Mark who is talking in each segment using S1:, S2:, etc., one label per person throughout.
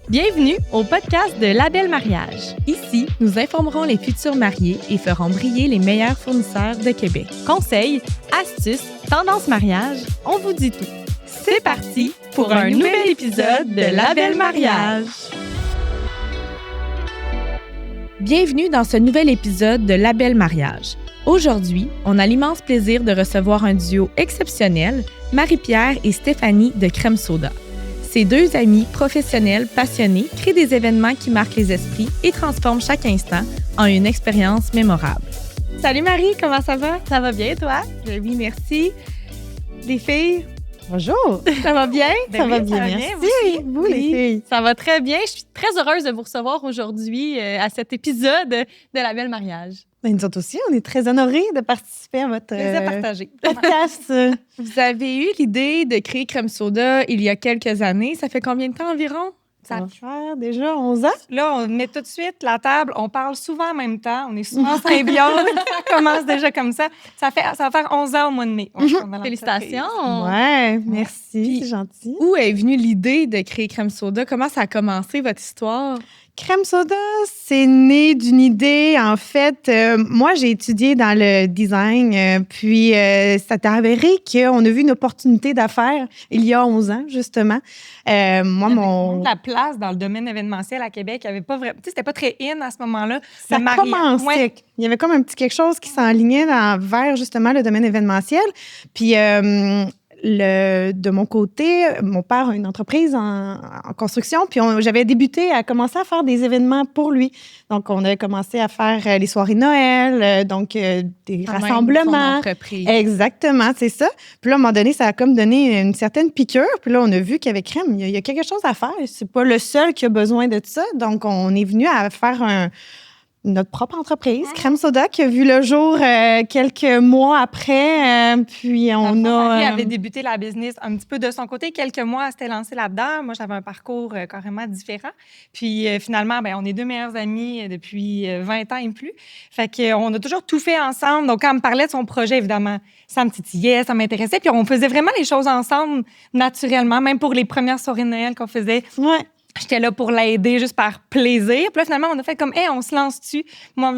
S1: Bienvenue au podcast de La Belle Mariage. Ici, nous informerons les futurs mariés et ferons briller les meilleurs fournisseurs de Québec. Conseils, astuces, tendances mariage, on vous dit tout. C'est parti pour un nouvel épisode de La Belle Mariage. Bienvenue dans ce nouvel épisode de La Belle Mariage. Aujourd'hui, on a l'immense plaisir de recevoir un duo exceptionnel, Marie-Pierre et Stéphanie de Crème Soda. Ces deux amis professionnels passionnés créent des événements qui marquent les esprits et transforment chaque instant en une expérience mémorable. Salut Marie, comment ça va? Ça va bien, toi? Oui, merci. Les filles?
S2: Bonjour!
S1: Ça va bien?
S2: Ça va bien, merci. Vous, les filles?
S1: Ça va très bien. Je suis très heureuse de vous recevoir aujourd'hui à cet épisode de La Belle Mariage.
S2: Ben, nous autres aussi, on est très honorés de participer à votre podcast.
S1: Vous avez eu l'idée de créer Crème Soda il y a quelques années. Ça fait combien de temps environ?
S2: Ça va faire déjà 11 ans.
S3: Là, on met tout de suite la table, on parle souvent en même temps, on est souvent en symbiose, on commence déjà comme ça. Ça va faire 11 ans au mois de mai.
S1: Félicitations!
S2: Ouais, merci, c'est gentil.
S1: Où est venue l'idée de créer Crème Soda? Comment ça a commencé, votre histoire?
S2: Crème Soda, c'est né d'une idée. En fait, moi, j'ai étudié dans le design, puis ça s'est avéré qu'on a vu une opportunité d'affaires il y a 11 ans, justement.
S3: La place dans le domaine événementiel à Québec, il y avait pas vraiment, c'était pas très in à ce moment-là.
S2: Ça commençait. Ouais. Il y avait comme un petit quelque chose qui s'enlignait vers justement le domaine événementiel. Puis de mon côté, mon père a une entreprise en construction, puis j'avais débuté à commencer à faire des événements pour lui. Donc, on avait commencé à faire les soirées Noël, donc des rassemblements. Exactement, c'est ça. Puis là, à un moment donné, ça a comme donné une certaine piqûre. Puis là, on a vu qu'avec Crème, il y a quelque chose à faire. C'est pas le seul qui a besoin de ça. Donc, on est venu à faire notre propre entreprise, Crème Soda, qui a vu le jour quelques mois après. Puis
S3: Marie avait débuté la business un petit peu de son côté. Quelques mois, elle s'était lancée là-dedans. Moi, j'avais un parcours carrément différent. Puis finalement, on est deux meilleures amies depuis 20 ans et plus. Fait qu'on a toujours tout fait ensemble. Donc, quand elle me parlait de son projet, évidemment, ça me titillait, ça m'intéressait. Puis on faisait vraiment les choses ensemble naturellement, même pour les premières soirées de Noël qu'on faisait.
S2: Ouais.
S3: J'étais là pour l'aider juste par plaisir. Puis là, finalement, on a fait comme, on se lance dessus. Moi,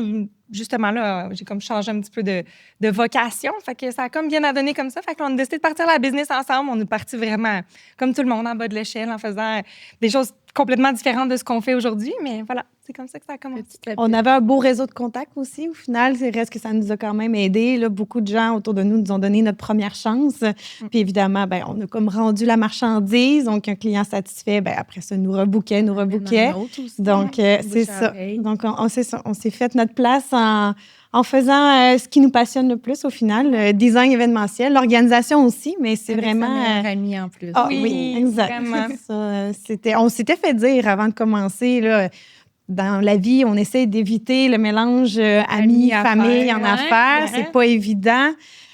S3: justement, là, j'ai comme changé un petit peu de vocation. Fait que ça a comme bien donné comme ça. Fait qu'on a décidé de partir la business ensemble. On est parti vraiment, comme tout le monde, en bas de l'échelle, en faisant des choses complètement différentes de ce qu'on fait aujourd'hui. Mais voilà, c'est comme ça que ça a commencé.
S2: On avait un beau réseau de contacts aussi. Au final, c'est reste que ça nous a quand même aidé. Là, beaucoup de gens autour de nous ont donné notre première chance. Puis évidemment, on a comme rendu la marchandise. Donc, un client satisfait, après ça, nous rebooquait. Donc, c'est ça. Donc, on s'est fait notre place en faisant ce qui nous passionne le plus au final, le design événementiel, l'organisation aussi, mais c'est avec vraiment...
S1: Sa meilleure amie en plus.
S3: Oui,
S2: exact.
S3: Vraiment.
S2: Ça, on s'était fait dire avant de commencer, là, dans la vie, on essaie d'éviter le mélange amis, famille, en affaires. C'est pas évident.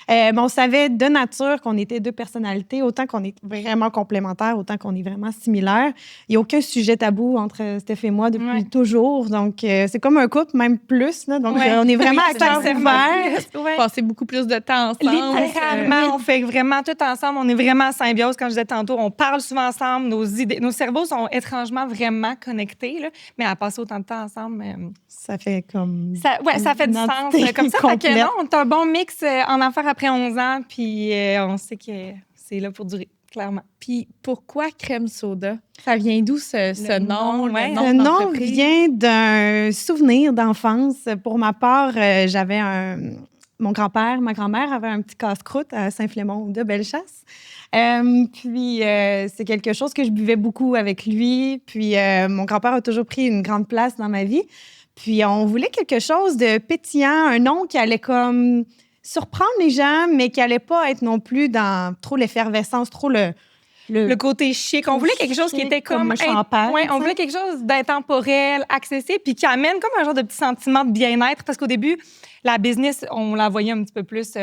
S2: Mais on savait de nature qu'on était deux personnalités, autant qu'on est vraiment complémentaires, autant qu'on est vraiment similaires. Il n'y a aucun sujet tabou entre Steph et moi depuis toujours. Donc, c'est comme un couple, même plus. Là. Donc, on est vraiment à cœur ouvert.
S1: Passer beaucoup plus de temps ensemble.
S3: Littéralement, on fait vraiment tout ensemble. On est vraiment en symbiose. Comme je disais tantôt, on parle souvent ensemble. Nos cerveaux sont étrangement vraiment connectés. Là. Mais à passer autant de temps ensemble...
S2: ça fait comme...
S3: Ça fait du sens. Comme ça, fait que non, on a un bon mix en affaires après 11 ans, puis on sait que c'est là pour durer, clairement.
S1: Puis pourquoi Crème Soda? Ça vient d'où ce nom?
S2: Le nom vient d'un souvenir d'enfance. Pour ma part, j'avais mon grand-père, ma grand-mère avait un petit casse-croûte à Saint-Flémond de Bellechasse. Puis, c'est quelque chose que je buvais beaucoup avec lui. Puis, mon grand-père a toujours pris une grande place dans ma vie. Puis, on voulait quelque chose de pétillant, un nom qui allait comme surprendre les gens, mais qui allait pas être non plus dans trop l'effervescence, trop le
S3: côté chic. On voulait quelque chose qui était comme
S2: champagne.
S3: Ouais, on voulait quelque chose d'intemporel, accessible, puis qui amène comme un genre de petit sentiment de bien-être. Parce qu'au début, la business, on la voyait un petit peu plus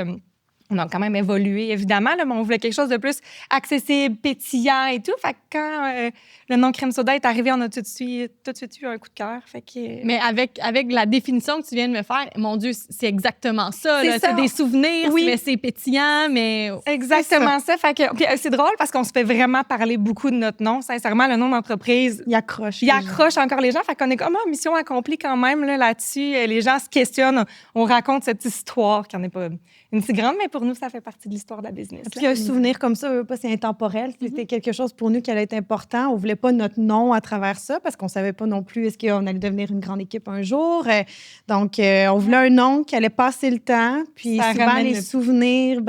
S3: on a quand même évolué, évidemment, là, mais on voulait quelque chose de plus accessible, pétillant et tout. Fait que quand le nom crème soda est arrivé, on a tout de suite eu un coup de cœur. Fait que...
S4: Mais avec la définition que tu viens de me faire, mon Dieu, c'est exactement ça.
S3: C'est ça.
S4: C'est des souvenirs,
S3: Oui.
S4: mais c'est pétillant, mais...
S3: Exactement ça. Fait que, puis, c'est drôle parce qu'on se fait vraiment parler beaucoup de notre nom. Sincèrement, le nom d'entreprise,
S2: Il accroche.
S3: il accroche encore les gens. Fait qu'on est comme, mission accomplie quand même là-dessus. Les gens se questionnent. On raconte cette histoire qui n'en est pas une si grande, mais pour nous, ça fait partie de l'histoire de la business.
S2: Puis un souvenir comme ça, c'est intemporel. C'était quelque chose pour nous qui allait être important. On voulait pas notre nom à travers ça parce qu'on savait pas non plus est-ce qu'on allait devenir une grande équipe un jour. Donc, on voulait un nom qui allait passer le temps. Puis
S3: Ça
S2: souvent,
S3: ramène
S2: les
S3: le-
S2: souvenirs,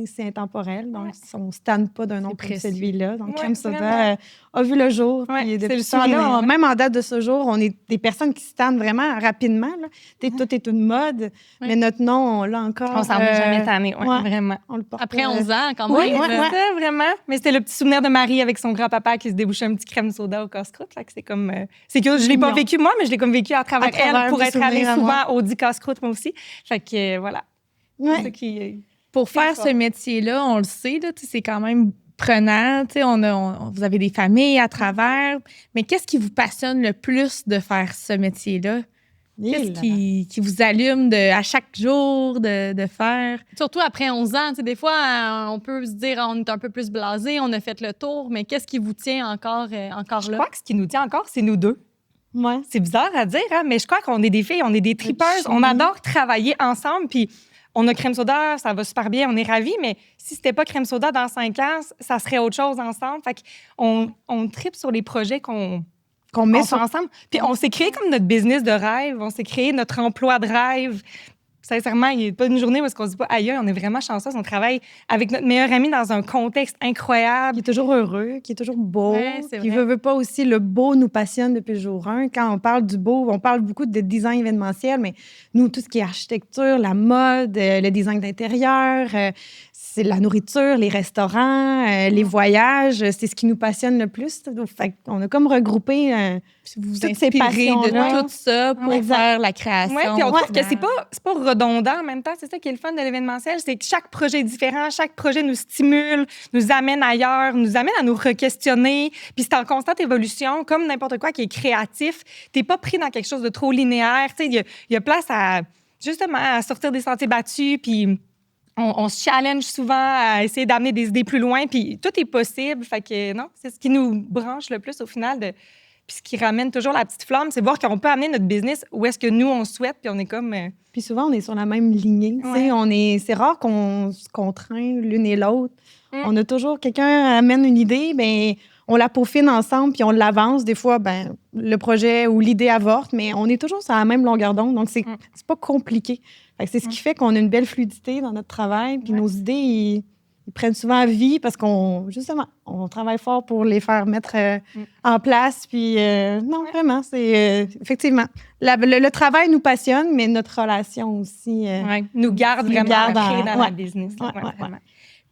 S2: c'est intemporel. Donc, on ne se tanne pas d'un nom comme
S1: précieux.
S2: celui-là. Donc,
S3: Ouais,
S2: Crème Soda
S3: vraiment.
S2: a vu le jour.
S3: Ouais,
S2: Puis
S3: c'est
S2: depuis
S3: le
S2: ce temps-là,
S3: souvenir.
S2: même en date de ce jour, on est des personnes qui se tannent vraiment rapidement. Là. Tout est une mode, mais notre nom, on l'a encore.
S3: On s'en va jamais tanner,
S2: ouais.
S3: vraiment.
S2: On le porte,
S4: Après 11 ans, quand
S2: Oui,
S4: même.
S2: ouais,
S4: là.
S2: ouais.
S3: Ça, vraiment. Mais c'était le petit souvenir de Marie avec son grand-papa qui se débouchait un petit crème soda au casse-croûte. Fait que c'est comme... c'est que je l'ai pas
S2: Mignon.
S3: vécu moi, mais je l'ai comme vécu à travers
S2: travers
S3: elle pour
S2: des
S3: être allée
S2: souvenirs à
S3: souvent
S2: moi.
S3: au dit casse-croûte, moi aussi. Fait que voilà.
S2: Ouais.
S3: C'est ça qui...
S1: Pour
S3: C'est
S1: faire
S3: fort.
S1: ce métier-là, on le sait, là, tu sais, c'est quand même prenant. Tu sais, vous avez des familles à travers. Mais qu'est-ce qui vous passionne le plus de faire ce métier-là? Qu'est-ce qui vous allume à chaque jour de faire?
S4: Surtout après 11 ans. Tu sais, des fois, on peut se dire on est un peu plus blasé, on a fait le tour, mais qu'est-ce qui vous tient encore
S3: Je
S4: là?
S3: crois que ce qui nous tient encore, c'est nous deux.
S2: Ouais.
S3: C'est bizarre à dire, hein, mais je crois qu'on est des filles, on est des tripeuses, on adore travailler ensemble, puis on a Crème Soda, ça va super bien, on est ravis, mais si c'était pas Crème Soda dans 5 ans, ça serait autre chose ensemble. Fait qu'on tripe sur les projets qu'on
S2: met
S3: fait ensemble. Puis on s'est créé comme notre business de rêve, on s'est créé notre emploi de rêve. Sincèrement, il n'y a pas une journée où on se dit pas, aïe, on est vraiment chanceuse, on travaille avec notre meilleur ami dans un contexte incroyable.
S2: qui est toujours heureux, qui est toujours beau.
S4: Ouais, c'est
S2: Qui
S4: vrai.
S2: veut pas aussi, le beau nous passionne depuis le jour 1. Quand on parle du beau, on parle beaucoup de design événementiel, mais nous, tout ce qui est architecture, la mode, le design d'intérieur, c'est la nourriture, les restaurants, les voyages, c'est ce qui nous passionne le plus. Fait on a comme regroupé
S1: Vous vous
S2: toutes ces
S1: inspirez de
S2: passions-là.
S1: tout ça pour
S2: Exact.
S1: faire la création.
S3: Oui, puis on trouve
S1: Ouais.
S3: que c'est pas redondant en même temps. C'est ça qui est le fun de l'événementiel, c'est que chaque projet est différent, chaque projet nous stimule, nous amène ailleurs, nous amène à nous re-questionner. Puis c'est en constante évolution, comme n'importe quoi qui est créatif. T'es pas pris dans quelque chose de trop linéaire. Tu sais, il y a place à, justement, à sortir des sentiers battus, puis... On se challenge souvent à essayer d'amener des idées plus loin, puis tout est possible. Fait que non, c'est ce qui nous branche le plus au final. Puis ce qui ramène toujours la petite flamme, c'est voir qu'on peut amener notre business où est-ce que nous, on souhaite, puis on est comme...
S2: Puis souvent, on est sur la même lignée. tu sais.
S3: Ouais.
S2: C'est rare qu'on se contraint l'une et l'autre.
S3: Mm.
S2: On a toujours... Quelqu'un amène une idée, bien, on la peaufine ensemble, puis on l'avance. Des fois, le projet ou l'idée avorte, mais on est toujours sur la même longueur d'onde. Donc, c'est pas compliqué. Fait que c'est ce qui fait qu'on a une belle fluidité dans notre travail. Puis nos idées, ils prennent souvent à vie parce justement, on travaille fort pour les faire mettre en place. Puis non, vraiment, c'est effectivement, le travail nous passionne, mais notre relation aussi
S3: nous garde vraiment
S2: garde
S3: ancrés dans la
S2: ouais.
S3: business. là.
S2: Ouais,
S3: Ouais,
S2: ouais,
S3: vraiment.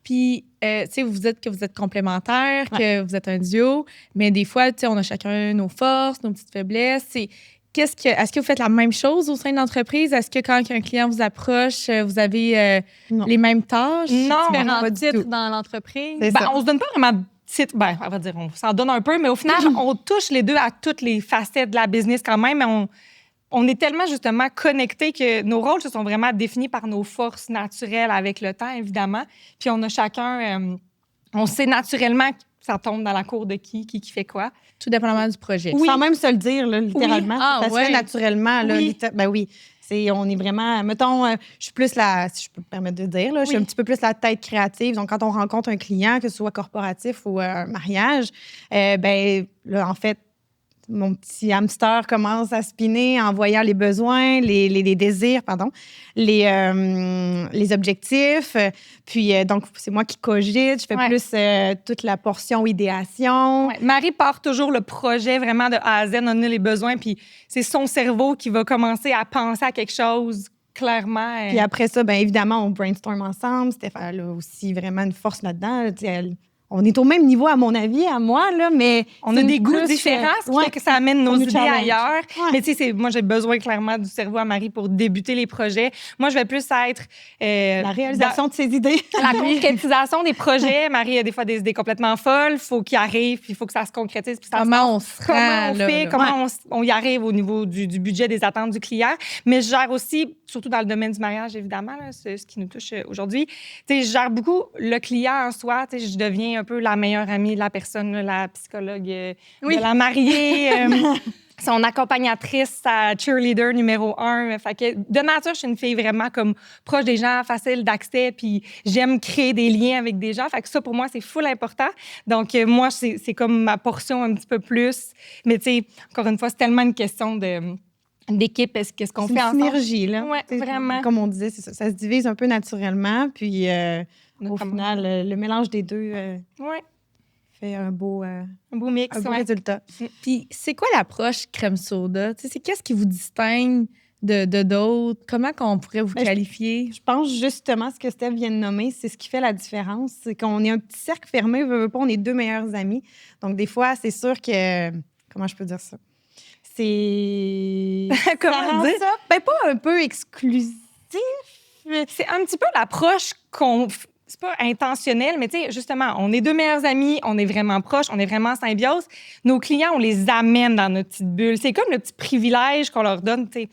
S1: Puis, tu sais, vous dites que vous êtes complémentaires, que vous êtes un duo, mais des fois, tu sais, on a chacun nos forces, nos petites faiblesses. Est-ce que vous faites la même chose au sein de l'entreprise? Est-ce que quand un client vous approche, vous avez
S2: Non.
S1: les mêmes tâches?
S3: Non,
S4: Différents
S2: pas du
S4: titres
S2: tout.
S4: dans l'entreprise.
S2: C'est ça.
S3: On se donne pas vraiment de titre. On va dire, on s'en donne un peu, mais au final, on touche les deux à toutes les facettes de la business quand même. Mais on est tellement justement connectés que nos rôles se sont vraiment définis par nos forces naturelles avec le temps, évidemment. Puis on a chacun, on sait naturellement que ça tombe dans la cour de qui fait quoi.
S1: Tout dépendamment du projet.
S3: Oui.
S2: Sans même se le dire, là, littéralement.
S4: Oui. Ah,
S2: ça se
S4: ouais.
S2: fait naturellement. Là,
S3: Oui.
S2: oui. On est vraiment... Mettons, je suis plus si je peux me permettre de dire, là, je suis
S3: Oui.
S2: un petit peu plus la tête créative. Donc, quand on rencontre un client, que ce soit corporatif ou un mariage, là, en fait, mon petit hamster commence à spinner en voyant les besoins, les désirs, les objectifs. Puis, donc, c'est moi qui cogite. Je fais
S3: Ouais.
S2: plus toute la portion idéation.
S3: Ouais. Marie part toujours le projet vraiment de A à Z, on a les besoins, puis c'est son cerveau qui va commencer à penser à quelque chose clairement.
S2: Puis après ça, bien évidemment, on brainstorm ensemble. Stéphane a aussi vraiment une force là-dedans. Tu sais, on est au même niveau, à mon avis, à moi, là, mais...
S3: On a des goûts différents, ce qui fait que ça amène nos
S2: nous
S3: idées
S2: challenge.
S3: ailleurs.
S2: Ouais.
S3: Mais tu sais, moi, j'ai besoin clairement du cerveau à Marie pour débuter les projets. Moi, je vais plus être...
S2: La réalisation de ses idées.
S3: La concrétisation des projets. Marie a des fois des idées complètement folles. Il faut qu'il arrive, puis il faut que ça se concrétise. Puis ça
S1: Comment on se rend,
S3: comment on
S1: là,
S3: fait,
S1: là?
S3: comment on y arrive au niveau du budget, des attentes du client. Mais je gère aussi, surtout dans le domaine du mariage, évidemment, là, c'est ce qui nous touche aujourd'hui. Tu sais, je gère beaucoup le client en soi. Tu sais, je deviens un peu la meilleure amie de la personne, là, la psychologue de la mariée. Son accompagnatrice, sa cheerleader numéro 1. Fait que de nature, je suis une fille vraiment comme proche des gens, facile d'accès, puis j'aime créer des liens avec des gens. Fait que ça, pour moi, c'est full important. Donc, moi, c'est comme ma portion un petit peu plus. Mais tu sais, encore une fois, c'est tellement une question d'équipe, qu'est-ce qu'on fait ensemble.
S2: C'est une synergie, là.
S3: Oui, vraiment.
S2: Comme on disait, c'est ça se divise un peu naturellement, puis au final, le mélange des deux fait un beau
S3: mix.
S2: Résultat.
S1: Puis, c'est quoi l'approche crème soda? Tu sais, qu'est-ce qui vous distingue de d'autres? Comment qu'on pourrait vous qualifier?
S2: Je pense justement ce que Steph vient de nommer, c'est ce qui fait la différence. C'est qu'on est un petit cercle fermé, veut pas, on est deux meilleurs amis. Donc, des fois, c'est sûr que... Comment je peux dire ça? C'est...
S3: Comment dire?
S2: Ça, ben, pas un peu exclusif.
S3: C'est un petit peu l'approche qu'on... C'est pas intentionnel, mais tu sais, justement, on est deux meilleurs amis, on est vraiment proches, on est vraiment en symbiose. Nos clients, on les amène dans notre petite bulle. C'est comme le petit privilège qu'on leur donne, tu sais,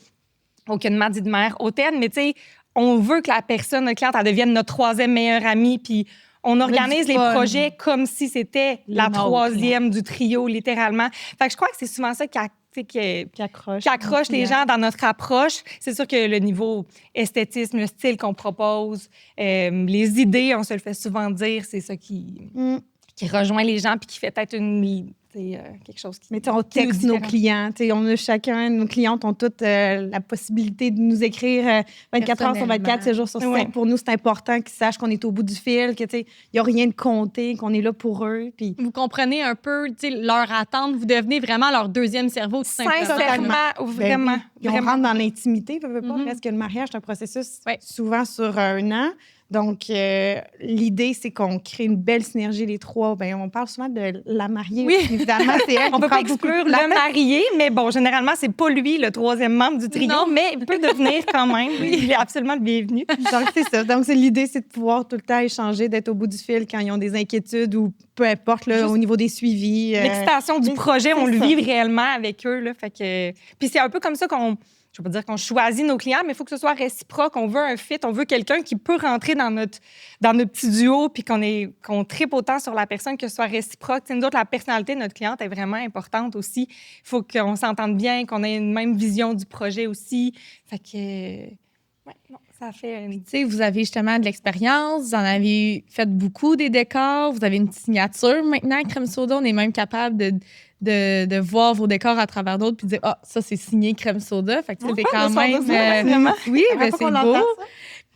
S3: aucunement dit de mère hautaine, mais tu sais, on veut que la personne, notre cliente, elle devienne notre troisième meilleure amie, puis on organise les projets comme si c'était la troisième du trio, littéralement. Fait que je crois que c'est souvent ça qui accroche les gens dans notre approche. C'est sûr que le niveau esthétisme, le style qu'on propose, les idées, on se le fait souvent dire, c'est ça qui rejoint les gens puis qui fait peut-être quelque chose qui...
S2: Mais on texte nos clients. On a chacun, nos clientes ont toutes la possibilité de nous écrire 24 heures sur 24, 7 jours sur 7. Pour nous, c'est important qu'ils sachent qu'on est au bout du fil, qu'il n'y a rien de compté, qu'on est là pour eux. Puis...
S4: Vous comprenez un peu leur attente. Vous devenez vraiment leur deuxième cerveau, tout simplement.
S3: Sincèrement, vraiment.
S2: On rentre dans l'intimité, parce que le mariage, c'est un processus souvent sur un an. Donc, l'idée, c'est qu'on crée une belle synergie, les trois. Bien, on parle souvent de la mariée.
S3: Oui,
S2: évidemment, c'est elle.
S3: On ne peut pas exclure le marié, mais bon, généralement, c'est pas lui, le troisième membre du trio, mais il peut devenir quand même. Oui, il est absolument le bienvenu.
S2: Donc, c'est ça. Donc, l'idée, c'est de pouvoir tout le temps échanger, d'être au bout du fil quand ils ont des inquiétudes ou peu importe, là, au niveau des suivis.
S3: L'excitation du projet, on le vit réellement avec eux. Là, fait que... Puis c'est un peu comme ça qu'on... Je ne veux pas dire qu'on choisit nos clients, mais il faut que ce soit réciproque. On veut un fit, on veut quelqu'un qui peut rentrer dans notre petit duo puis qu'on tripe autant sur la personne que ce soit réciproque. T'sais, nous autres, la personnalité de notre cliente est vraiment importante aussi. Il faut qu'on s'entende bien, qu'on ait une même vision du projet aussi. Fait que... ça fait...
S1: Tu sais, vous avez justement de l'expérience, vous en avez fait beaucoup des décors, vous avez une signature maintenant, Crème Soda. On est même capable de voir vos décors à travers d'autres puis de dire « Ah, ça, c'est signé Crème Soda ». Fait que c'est quand même... oui, ben, c'est beau.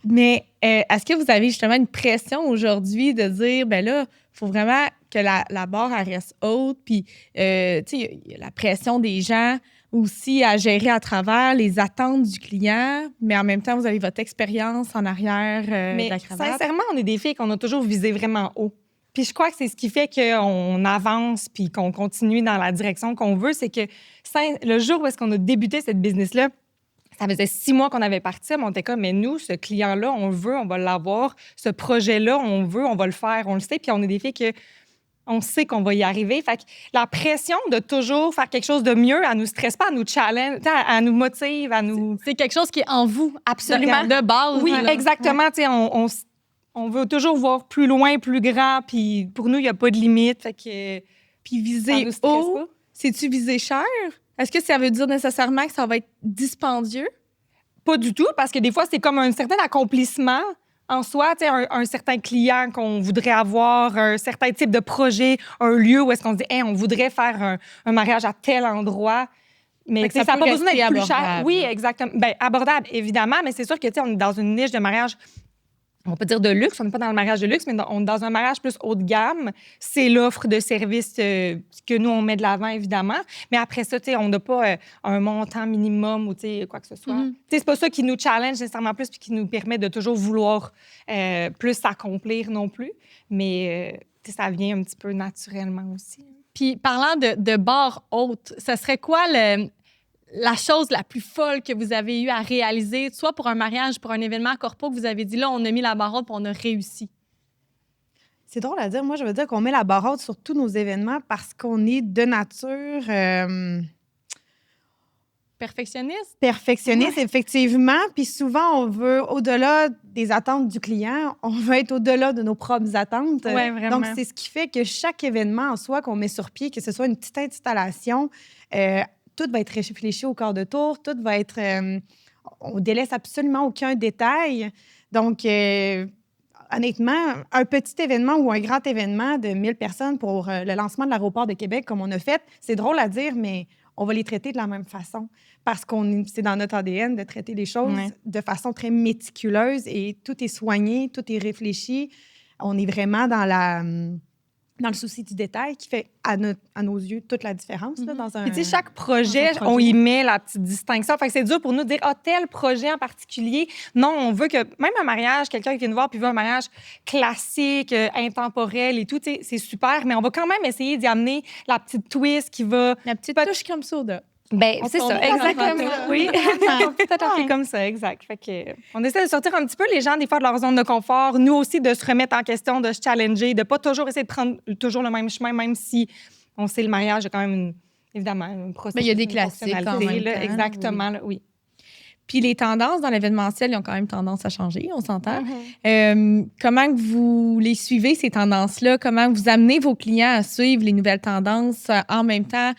S1: Mais est-ce que vous avez justement une pression aujourd'hui de dire « Ben là, il faut vraiment que la barre elle reste haute ». Puis, tu sais, il y a la pression des gens aussi à gérer à travers les attentes du client, mais en même temps, vous avez votre expérience en arrière de la cravate.
S3: Sincèrement, on est des filles qu'on a toujours visé vraiment haut. Puis je crois que c'est ce qui fait qu'on avance puis qu'on continue dans la direction qu'on veut. C'est que le jour où est-ce qu'on a débuté cette business-là, ça faisait 6 mois qu'on avait parti, mais on était comme, mais nous, ce client-là, on le veut, on va l'avoir. Ce projet-là, on veut, on va le faire, on le sait. Puis on est des filles que on sait qu'on va y arriver. Fait que la pression de toujours faire quelque chose de mieux, elle nous stresse pas, elle nous challenge, elle nous motive, elle nous...
S4: C'est quelque chose qui est en vous.
S3: Absolument.
S4: De base.
S3: Oui, exactement. Tu sais, on veut toujours voir plus loin, plus grand, puis pour nous, il n'y a pas de limite. Fait que...
S1: Puis viser haut, c'est-tu viser cher? Est-ce que ça veut dire nécessairement que ça va être dispendieux?
S3: Pas du tout, parce que des fois, c'est comme un certain accomplissement en soi, un certain client qu'on voudrait avoir, un certain type de projet, un lieu où est-ce qu'on se dit hey, on voudrait faire un mariage à tel endroit. Mais ça n'a pas besoin d'être plus cher. Oui, exactement. Bien, abordable, évidemment, mais c'est sûr que on est dans une niche de mariage, on peut dire de luxe. On n'est pas dans le mariage de luxe, mais on est dans un mariage plus haut de gamme. C'est l'offre de services que nous, on met de l'avant, évidemment. Mais après ça, on n'a pas un montant minimum ou quoi que ce soit. C'est pas ça qui nous challenge nécessairement plus puis qui nous permet de toujours vouloir plus s'accomplir non plus. Mais ça vient un petit peu naturellement aussi.
S4: Puis, parlant de bar haute, ça serait quoi la chose la plus folle que vous avez eu à réaliser, soit pour un mariage, pour un événement corpo, que vous avez dit, là, on a mis la barre haute, puis on a réussi?
S2: C'est drôle à dire. Moi, je veux dire qu'on met la barre haute sur tous nos événements parce qu'on est de nature perfectionniste, effectivement. Puis souvent, on veut, au-delà des attentes du client, on veut être au-delà de nos propres attentes.
S3: Ouais, vraiment.
S2: Donc, c'est ce qui fait que chaque événement en soi qu'on met sur pied, que ce soit une petite installation, tout va être réfléchi au quart de tour, tout va être... on délaisse absolument aucun détail. Donc, honnêtement, un petit événement ou un grand événement de 1000 personnes pour le lancement de l'aéroport de Québec, comme on a fait, c'est drôle à dire, mais on va les traiter de la même façon parce que c'est dans notre ADN de traiter les choses de façon très méticuleuse et tout est soigné, tout est réfléchi. On est vraiment dans le souci du détail qui fait, à nos yeux, toute la différence. Là, dans un,
S3: Puis, tu sais, chaque projet, on y met la petite distinction. Fait que c'est dur pour nous de dire, tel projet en particulier. Non, on veut que, même un mariage, quelqu'un qui vient nous voir puis veut un mariage classique, intemporel et tout, tu sais, c'est super, mais on va quand même essayer d'y amener la petite twist qui va...
S1: La petite touche crème soda.
S3: Ben, c'est ça, exactement. Oui, tout à fait comme ça, exact. Fait que, on essaie de sortir un petit peu les gens, des fois, de leur zone de confort. Nous aussi, de se remettre en question, de se challenger, de pas toujours essayer de prendre toujours le même chemin, même si on sait le mariage, il y a quand même, évidemment, un processus.
S1: Mais il y a des classiques quand même.
S3: Là, exactement, oui.
S1: Puis les tendances dans l'événementiel, ils ont quand même tendance à changer, on s'entend. Comment que vous les suivez, ces tendances-là? Comment vous amenez vos clients à suivre les nouvelles tendances en même temps,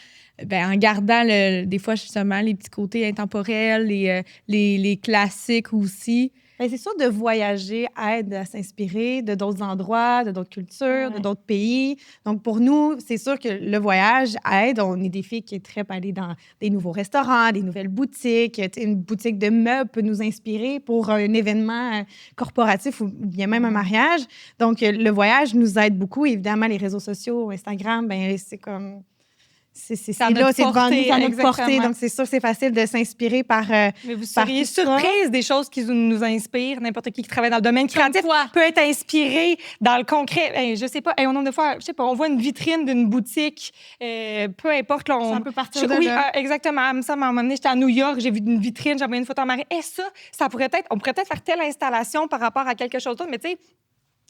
S1: en gardant des fois justement les petits côtés intemporels, les classiques aussi?
S2: Bien, c'est sûr de voyager aide à s'inspirer de d'autres endroits, de d'autres cultures, de d'autres pays. Donc, pour nous, c'est sûr que le voyage aide. On est des filles qui est très allées dans des nouveaux restaurants, des nouvelles boutiques. Une boutique de meubles peut nous inspirer pour un événement corporatif ou bien même un mariage. Donc, le voyage nous aide beaucoup. Évidemment, les réseaux sociaux, Instagram, ben c'est comme... C'est là, c'est devant nous, à notre portée. Donc, c'est sûr que c'est facile de s'inspirer par.
S3: Mais vous seriez surprise des choses qui nous inspirent. N'importe qui travaille dans le domaine créatif peut être inspiré dans le concret. Je sais pas, au nombre de fois, je sais pas, on voit une vitrine d'une boutique, peu importe. Là,
S2: ça peut partir de là.
S3: Oui, exactement. À un moment donné, j'étais à New York, j'ai vu une vitrine, j'ai envoyé une photo à Marie. Et ça pourrait être, on pourrait peut-être faire telle installation par rapport à quelque chose d'autre, mais tu sais,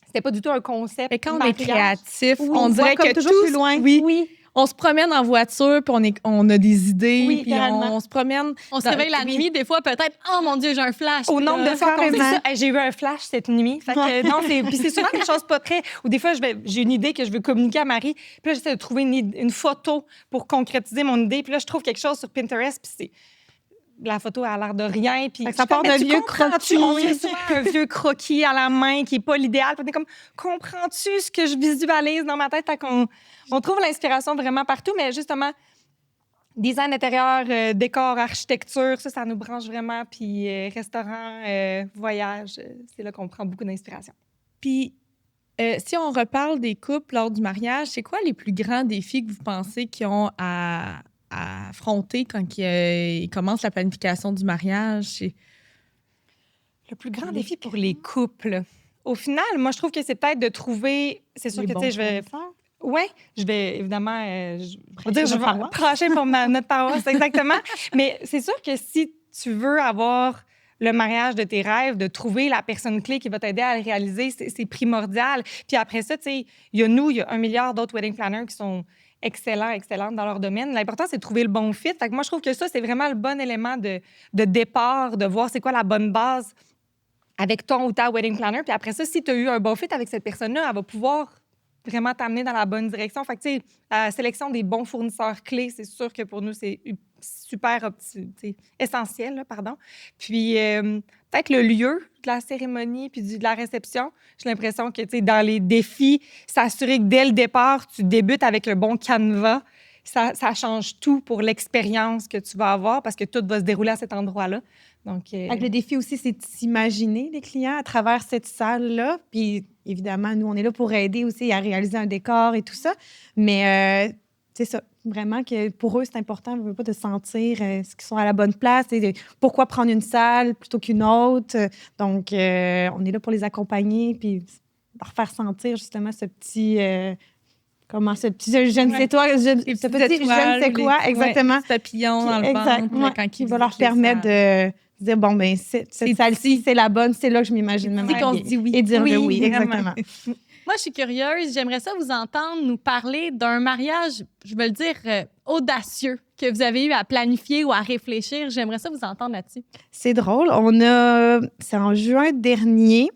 S3: c'était pas du tout un concept.
S1: Mais quand on est créatif, on dirait
S2: que
S1: tout
S2: toujours plus loin.
S1: Oui. On se promène en voiture, puis on a des idées,
S3: oui,
S1: puis on se promène.
S4: On se réveille la nuit, des fois, peut-être, oh mon Dieu, j'ai un flash.
S3: Au nombre de fois qu'on dit ça, j'ai eu un flash cette nuit. Fait que, non, puis c'est souvent des choses pas très... Ou des fois, j'ai une idée que je veux communiquer à Marie, puis là, j'essaie de trouver une photo pour concrétiser mon idée, puis là, je trouve quelque chose sur Pinterest, puis c'est... La photo a l'air de rien. Puis
S2: ça part d'un vieux croquis.
S3: On a souvent un vieux croquis à la main qui n'est pas l'idéal. Puis on est comme, comprends-tu ce que je visualise dans ma tête? Fait qu'on on trouve l'inspiration vraiment partout, mais justement, design intérieur, décor, architecture, ça nous branche vraiment. Puis restaurant, voyage, c'est là qu'on prend beaucoup d'inspiration.
S1: Puis, si on reparle des couples lors du mariage, c'est quoi les plus grands défis que vous pensez qu'ils ont à affronter quand ils commencent la planification du mariage?
S3: Le plus grand défi pour les couples. Au final, moi, je trouve que c'est peut-être de trouver... C'est sûr que, tu sais, je vais... Oui, je vais évidemment... je vais prêcher pour notre paroisse, exactement. Mais c'est sûr que si tu veux avoir le mariage de tes rêves, de trouver la personne clé qui va t'aider à le réaliser, c'est primordial. Puis après ça, tu sais, il y a 1 milliard d'autres wedding planners qui sont excellentes dans leur domaine. L'important, c'est de trouver le bon fit. Fait que moi, je trouve que ça, c'est vraiment le bon élément de départ, de voir c'est quoi la bonne base avec ton ou ta wedding planner. Puis après ça, si tu as eu un bon fit avec cette personne-là, elle va pouvoir vraiment t'amener dans la bonne direction. Fait que, tu sais, la sélection des bons fournisseurs clés, c'est sûr que pour nous, c'est super essentiel, là, pardon. Puis peut-être le lieu de la cérémonie puis de la réception. J'ai l'impression que, tu sais, dans les défis, s'assurer que dès le départ, tu débutes avec le bon canevas, ça change tout pour l'expérience que tu vas avoir parce que tout va se dérouler à cet endroit-là. Donc,
S2: le défi aussi, c'est de s'imaginer les clients à travers cette salle-là. Puis évidemment, nous, on est là pour aider aussi à réaliser un décor et tout ça. Mais c'est ça, vraiment que pour eux, c'est important pas de sentir ce qu'ils sont à la bonne place. Et pourquoi prendre une salle plutôt qu'une autre. Donc, on est là pour les accompagner. Puis leur faire sentir justement ce petit... ce petit je ne sais toi, ce petit je ne sais quoi, exactement.
S1: Petit papillon dans le ventre quand
S2: il va leur permettre de dire, bon, ben cette salle-ci, c'est la bonne, c'est là que je m'imagine me marier.
S1: qu'on se dit oui.
S2: Et dire le oui,
S3: vraiment.
S2: exactement.
S4: Moi, je suis curieuse. J'aimerais ça vous entendre nous parler d'un mariage, je veux le dire, audacieux que vous avez eu à planifier ou à réfléchir. J'aimerais ça vous entendre là-dessus.
S2: C'est drôle. C'est en juin dernier,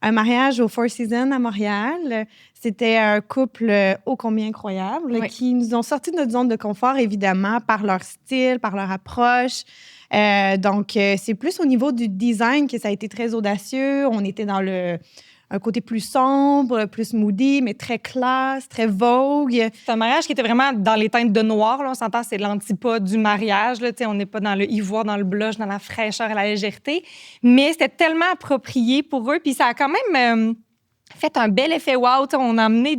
S2: un mariage au Four Seasons à Montréal. C'était un couple ô combien incroyable qui nous ont sortis de notre zone de confort, évidemment, par leur style, par leur approche. Donc, c'est plus au niveau du design que ça a été très audacieux. On était dans un côté plus sombre, plus moody, mais très classe, très vogue.
S3: C'est un mariage qui était vraiment dans les teintes de noir. Là. On s'entend, c'est l'antipode du mariage. Là. On n'est pas dans le ivoire, dans le blush, dans la fraîcheur et la légèreté. Mais c'était tellement approprié pour eux. Puis ça a quand même fait un bel effet wow. On a amené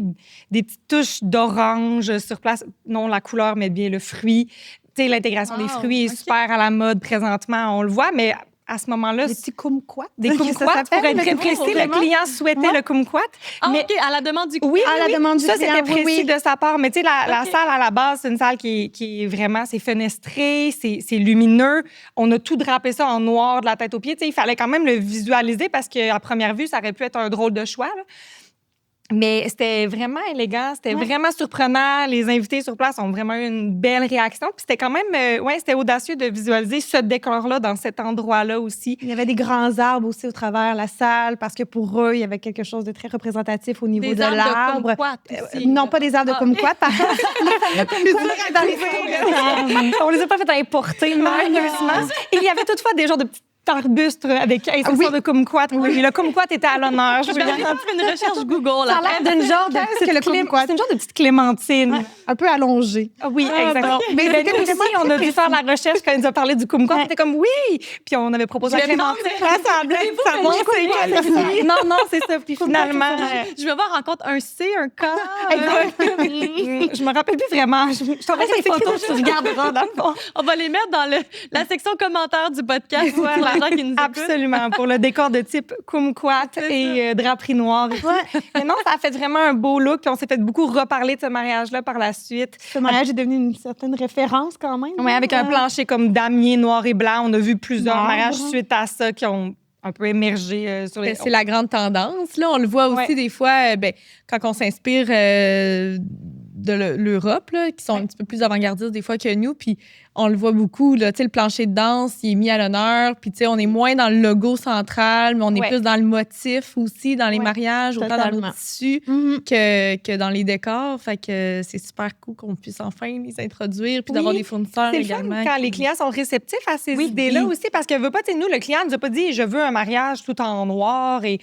S3: des petites touches d'orange sur place. Non la couleur, mais bien le fruit. L'intégration des fruits est super à la mode présentement. On le voit, mais... À ce moment-là,
S2: des petits kumquats.
S3: Des kumquats, pour être très précis. Le client souhaitait le kumquat.
S4: Mais OK, à la demande du client.
S2: Oui, à la demande du client.
S3: Ça, c'était précis de sa part. Mais tu sais, la salle, à la base, c'est une salle qui est vraiment... C'est fenestré, c'est lumineux. On a tout drapé ça en noir de la tête aux pieds. Tu sais, il fallait quand même le visualiser parce qu'à première vue, ça aurait pu être un drôle de choix, là. Mais c'était vraiment élégant, c'était vraiment surprenant. Les invités sur place ont vraiment eu une belle réaction. Puis c'était quand même, c'était audacieux de visualiser ce décor-là dans cet endroit-là aussi.
S2: Il y avait des grands arbres aussi au travers la salle parce que pour eux, il y avait quelque chose de très représentatif au niveau de l'arbre. Non, pas des arbres de kumquat, par contre.
S3: On les a pas fait importer, malheureusement. Il y avait toutefois des genres de petites arbustes avec de kumquat. Oui, le kumquat était à l'honneur.
S4: Je vais faire une recherche Google.
S3: Ça a l'air d'une genre de petite clémentine.
S2: Un peu allongée.
S3: Oui, exactement. Mais nous aussi, on a dû faire la recherche quand il nous a parlé du kumquat. On était comme, oui! Puis on avait proposé la clémentine. Non, c'est ça. Puis finalement...
S4: Je vais voir en compte un C, un K.
S3: Je me rappelle plus vraiment. Je t'envoie ces photos, tu regarderas dans le fond.
S4: On va les mettre dans la section commentaires du podcast.
S3: Absolument, pour le décor de type kumquat et draperie noire. Mais non, ça a fait vraiment un beau look. Puis on s'est fait beaucoup reparler de ce mariage-là par la suite.
S2: Ce mariage est devenu une certaine référence quand même.
S3: Oui, avec un plancher comme damier noir et blanc. On a vu plusieurs mariages suite à ça qui ont un peu émergé sur les...
S1: C'est la grande tendance. Là, on le voit aussi des fois quand on s'inspire de l'Europe, là, qui sont un petit peu plus avant-gardistes des fois que nous, puis on le voit beaucoup, là, le plancher de danse, il est mis à l'honneur, puis on est moins dans le logo central, mais on est plus dans le motif aussi, dans les mariages, autant dans le tissu que dans les décors. Fait que c'est super cool qu'on puisse enfin les introduire, puis d'avoir des fournisseurs également.
S3: C'est le fun quand les clients sont réceptifs à ces idées-là aussi, parce que veut pas, nous, le client nous a pas dit « je veux un mariage tout en noir », et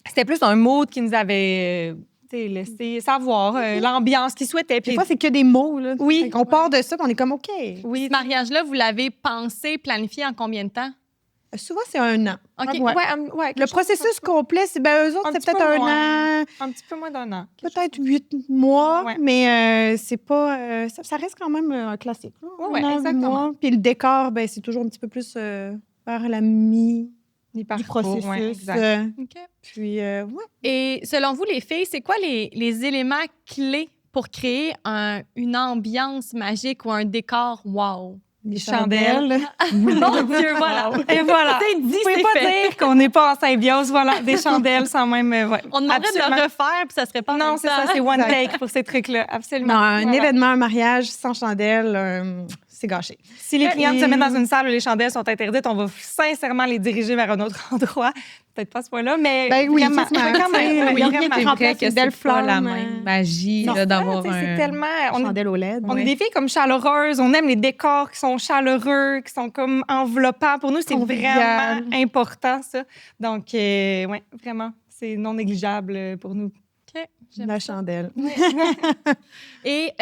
S3: c'était plus un mot qui nous avait... laisser savoir l'ambiance qu'ils souhaitaient.
S2: Des fois, c'est que des mots. Là.
S3: Oui.
S2: On part de ça, on est comme OK.
S4: Oui. Ce mariage-là, vous l'avez pensé, planifié en combien de temps?
S2: Souvent, c'est 1 an.
S3: OK.
S2: Le processus complet, c'est eux autres, c'est peut-être 1 an.
S3: Un petit peu moins d'1 an.
S2: Peut-être 8 mois, mais c'est pas... ça reste quand même un classique.
S3: Oui, exactement.
S2: Puis le décor, c'est toujours un petit peu plus vers la du processus. Puis,
S4: Et selon vous, les filles, c'est quoi les éléments clés pour créer une ambiance magique ou un décor wow?
S2: Des chandelles.
S4: Mon Dieu, voilà.
S3: Et voilà.
S4: C'est dit,
S3: vous pouvez pas dire qu'on n'est pas en symbiose. Voilà, des chandelles sans même...
S4: On demanderait de le refaire, puis ça serait pas...
S3: Non, c'est ça, c'est one take pour ces trucs-là. Absolument.
S2: Non, un événement, un mariage sans chandelles... c'est gâché.
S3: Si les clientes se mettent dans une salle où les chandelles sont interdites, on va sincèrement les diriger vers un autre endroit. Peut-être pas à ce point-là, mais vraiment.
S2: Il y a rien qui remplace une belle fleur.
S1: La même magie d'avoir
S3: c'est tellement...
S2: chandelle au LED.
S3: On est des filles comme chaleureuses. On aime les décors qui sont chaleureux, qui sont comme enveloppants. Pour nous, c'est vraiment important, ça. Donc, vraiment, c'est non négligeable pour nous.
S4: OK.
S2: La chandelle.
S4: Et...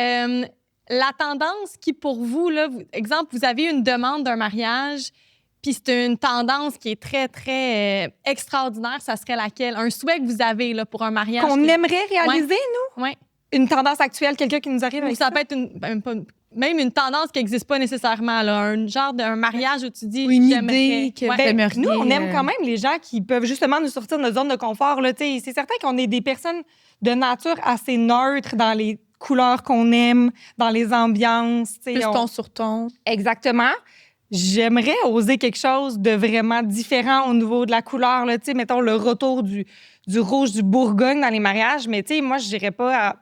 S4: la tendance qui, pour vous, là, exemple, vous avez une demande d'un mariage, puis c'est une tendance qui est très, très extraordinaire, ça serait laquelle? Un souhait que vous avez là, pour un mariage?
S3: Qu'on aimerait réaliser, nous?
S4: Oui.
S3: Une tendance actuelle, quelqu'un qui nous arrive avec
S4: ça peut être même une tendance qui n'existe pas nécessairement, là, un genre d'un mariage où tu dis,
S1: Une
S4: j'aimerais...
S1: idée que
S4: Ouais.
S1: vous aimeriez,
S3: Nous, on aime quand même les gens qui peuvent justement nous sortir de notre zone de confort. Là, c'est certain qu'on est des personnes de nature assez neutres dans les couleurs qu'on aime, dans les ambiances.
S1: plus ton sur ton.
S3: Exactement. J'aimerais oser quelque chose de vraiment différent au niveau de la couleur. Là, mettons le retour du rouge du Bourgogne dans les mariages. Mais moi, je n'irais pas